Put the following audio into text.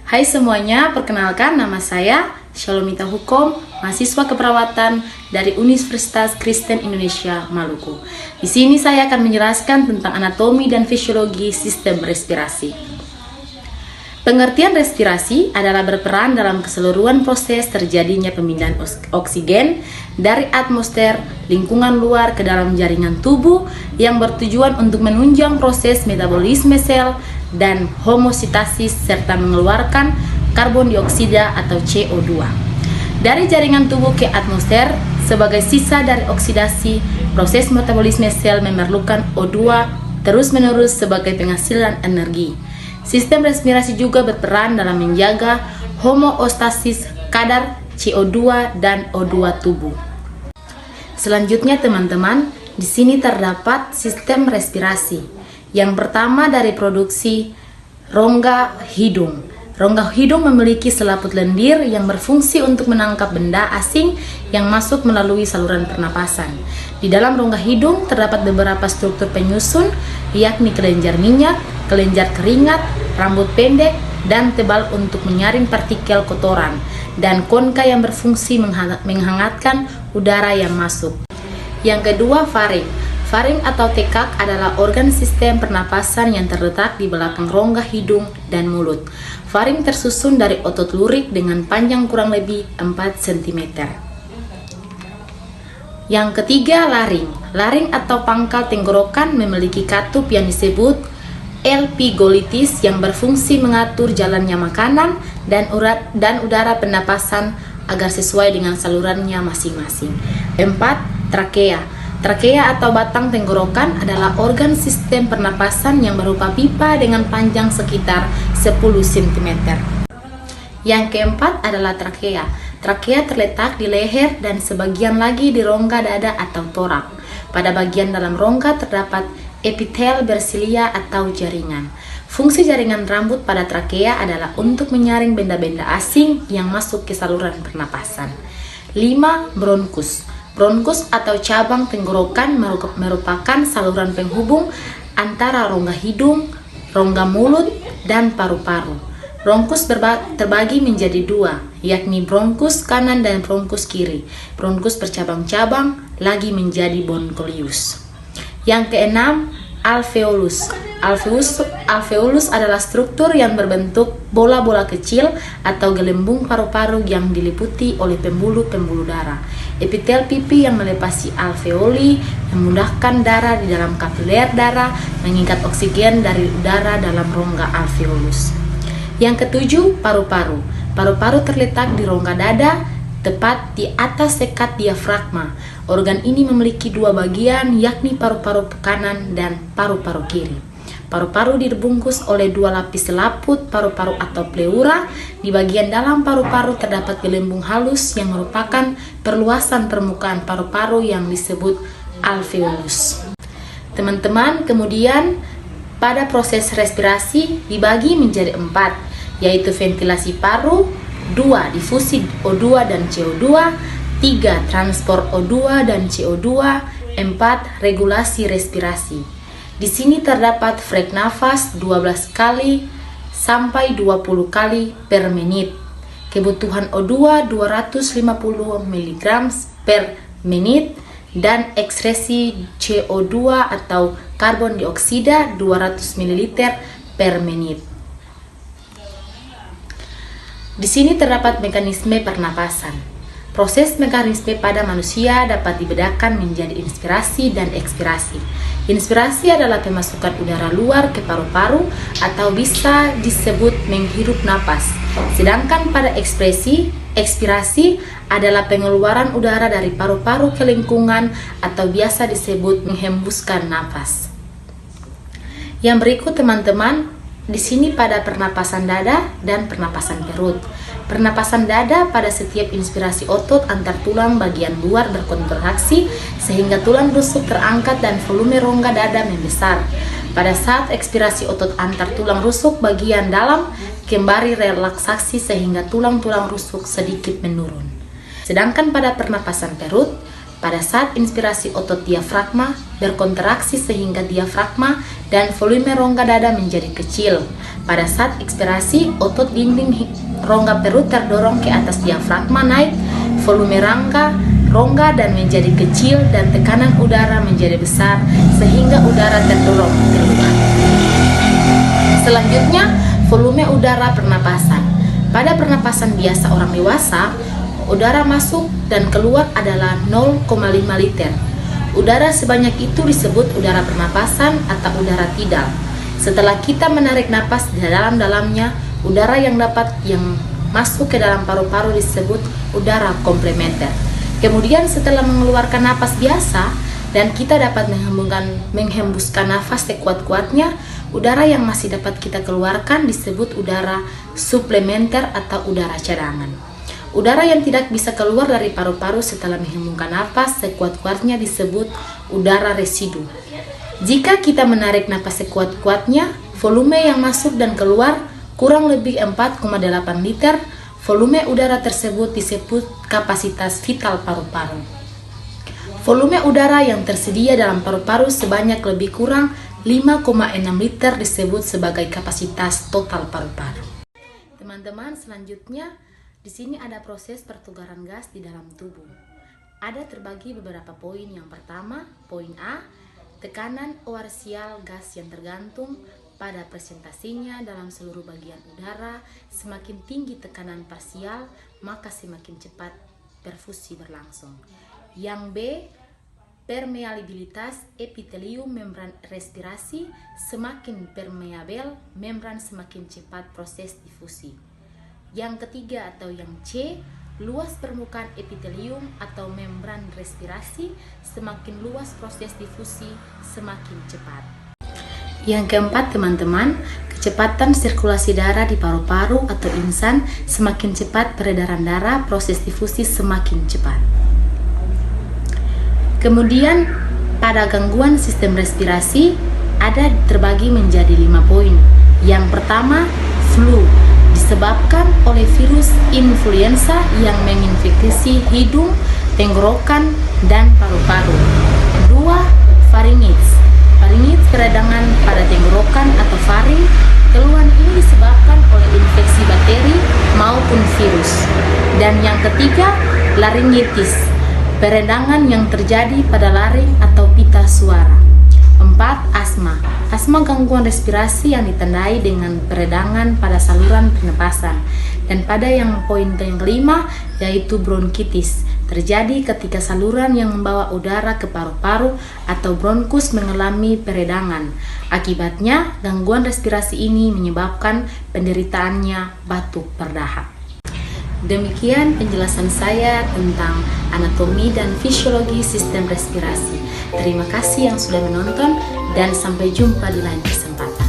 Hai semuanya, perkenalkan nama saya Shalomita Hukom, mahasiswa keperawatan dari Universitas Kristen Indonesia Maluku. Di sini saya akan menjelaskan tentang anatomi dan fisiologi sistem respirasi. Pengertian respirasi adalah berperan dalam keseluruhan proses terjadinya pemindahan oksigen dari atmosfer lingkungan luar ke dalam jaringan tubuh yang bertujuan untuk menunjang proses metabolisme sel dan homeostasis serta mengeluarkan karbon dioksida atau CO2 dari jaringan tubuh ke atmosfer sebagai sisa dari oksidasi. Proses metabolisme sel memerlukan O2 terus-menerus sebagai penghasilan energi. Sistem respirasi juga berperan dalam menjaga homeostasis kadar CO2 dan O2 tubuh. Selanjutnya teman-teman, di sini terdapat sistem respirasi. Yang pertama dari produksi rongga hidung. Rongga hidung memiliki selaput lendir yang berfungsi untuk menangkap benda asing yang masuk melalui saluran pernapasan. Di dalam rongga hidung terdapat beberapa struktur penyusun, yakni kelenjar minyak, kelenjar keringat, rambut pendek, dan tebal untuk menyaring partikel kotoran, dan konka yang berfungsi menghangatkan udara yang masuk. Yang kedua, faring. Faring atau tekak adalah organ sistem pernapasan yang terletak di belakang rongga hidung dan mulut. Faring tersusun dari otot lurik dengan panjang kurang lebih 4 cm. Yang ketiga, laring. Laring atau pangkal tenggorokan memiliki katup yang disebut epiglottis yang berfungsi mengatur jalannya makanan dan udara pernapasan agar sesuai dengan salurannya masing-masing. 4. Trakea. Trakea atau batang tenggorokan adalah organ sistem pernapasan yang berupa pipa dengan panjang sekitar 10 cm. Yang keempat adalah trakea. Trakea terletak di leher dan sebagian lagi di rongga dada atau torak. Pada bagian dalam rongga terdapat epitel bersilia atau jaringan. Fungsi jaringan rambut pada trakea adalah untuk menyaring benda-benda asing yang masuk ke saluran pernapasan. 5. Bronkus. Bronkus atau cabang tenggorokan merupakan saluran penghubung antara rongga hidung, rongga mulut, dan paru-paru. Bronkus terbagi menjadi dua, yakni bronkus kanan dan bronkus kiri. Bronkus bercabang-cabang lagi menjadi broncholius. Yang keenam, alveolus. Alveolus adalah struktur yang berbentuk bola-bola kecil atau gelembung paru-paru yang diliputi oleh pembuluh-pembuluh darah. Epitel pipi yang melepasi alveoli memudahkan darah di dalam kapiler darah mengikat oksigen dari udara dalam rongga alveolus. Yang ketujuh, paru-paru. Paru-paru terletak di rongga dada, tepat di atas sekat diafragma. Organ ini memiliki dua bagian, yakni paru-paru kanan dan paru-paru kiri. Paru-paru dibungkus oleh dua lapis selaput paru-paru atau pleura. Di bagian dalam paru-paru terdapat gelembung halus yang merupakan perluasan permukaan paru-paru yang disebut alveolus. Teman-teman, kemudian pada proses respirasi dibagi menjadi 4, yaitu ventilasi paru, 2 difusi O2 dan CO2, 3 transport O2 dan CO2, 4 regulasi respirasi. Di sini terdapat frek nafas 12 kali sampai 20 kali per menit. Kebutuhan O2 250 mg per menit dan ekskresi CO2 atau karbon dioksida 200 ml per menit. Di sini terdapat mekanisme pernapasan. Proses mekanisme pada manusia dapat dibedakan menjadi inspirasi dan ekspirasi. Inspirasi adalah pemasukan udara luar ke paru-paru atau bisa disebut menghirup napas. Sedangkan pada ekspirasi adalah pengeluaran udara dari paru-paru ke lingkungan atau biasa disebut menghembuskan napas. Yang berikut teman-teman, di sini pada pernapasan dada dan pernapasan perut. Pernapasan dada pada setiap inspirasi otot antar tulang bagian luar berkontraksi sehingga tulang rusuk terangkat dan volume rongga dada membesar. Pada saat ekspirasi otot antar tulang rusuk bagian dalam kembali relaksasi sehingga tulang-tulang rusuk sedikit menurun. Sedangkan pada pernapasan perut, Pada saat inspirasi, otot diafragma berkontraksi sehingga diafragma dan volume rongga dada menjadi kecil. Pada saat ekspirasi, otot dinding rongga perut terdorong ke atas diafragma naik, volume rongga dan menjadi kecil dan tekanan udara menjadi besar sehingga udara terdorong keluar. Selanjutnya, volume udara pernapasan. Pada pernapasan biasa orang dewasa, udara masuk dan keluar adalah 0,5 liter. Udara sebanyak itu disebut udara pernapasan atau udara tidal. Setelah kita menarik napas di dalam-dalamnya, udara yang masuk ke dalam paru-paru disebut udara komplementer. Kemudian setelah mengeluarkan napas biasa dan kita dapat menghembuskan nafas sekuat-kuatnya, udara yang masih dapat kita keluarkan disebut udara suplementer atau udara cadangan. Udara yang tidak bisa keluar dari paru-paru setelah menghembuskan nafas sekuat-kuatnya disebut udara residu. Jika kita menarik napas sekuat-kuatnya, volume yang masuk dan keluar kurang lebih 4,8 liter. Volume udara tersebut disebut kapasitas vital paru-paru. Volume udara yang tersedia dalam paru-paru sebanyak lebih kurang 5,6 liter disebut sebagai kapasitas total paru-paru. Teman-teman, selanjutnya di sini ada proses pertukaran gas di dalam tubuh. Ada terbagi beberapa poin. Yang pertama, poin A, tekanan oarsial gas yang tergantung pada presentasinya dalam seluruh bagian udara. Semakin tinggi tekanan parsial, maka semakin cepat perfusi berlangsung. Yang B, permeabilitas epitelium membran respirasi. Semakin permeabel membran, semakin cepat proses difusi. Yang ketiga atau yang C, luas permukaan epitelium atau membran respirasi. Semakin luas proses difusi, semakin cepat. Yang keempat teman-teman, kecepatan sirkulasi darah di paru-paru atau insan. Semakin cepat peredaran darah, proses difusi semakin cepat. Kemudian pada gangguan sistem respirasi ada terbagi menjadi 5 poin. Yang pertama, flu, disebabkan oleh virus influenza yang menginfeksi hidung, tenggorokan, dan paru-paru. Kedua, pharyngitis. Pharyngitis peradangan pada tenggorokan atau faring. Keluhan ini disebabkan oleh infeksi bakteri maupun virus. Dan yang ketiga, laryngitis, peradangan yang terjadi pada laring atau pita suara. 4. Asma. Asma gangguan respirasi yang ditandai dengan peradangan pada saluran pernapasan. Dan pada yang poin yang kelima yaitu bronkitis, terjadi ketika saluran yang membawa udara ke paru-paru atau bronkus mengalami peradangan. Akibatnya, gangguan respirasi ini menyebabkan penderitaannya batuk berdahak. Demikian penjelasan saya tentang anatomi dan fisiologi sistem respirasi. Terima kasih yang sudah menonton dan sampai jumpa di lain kesempatan.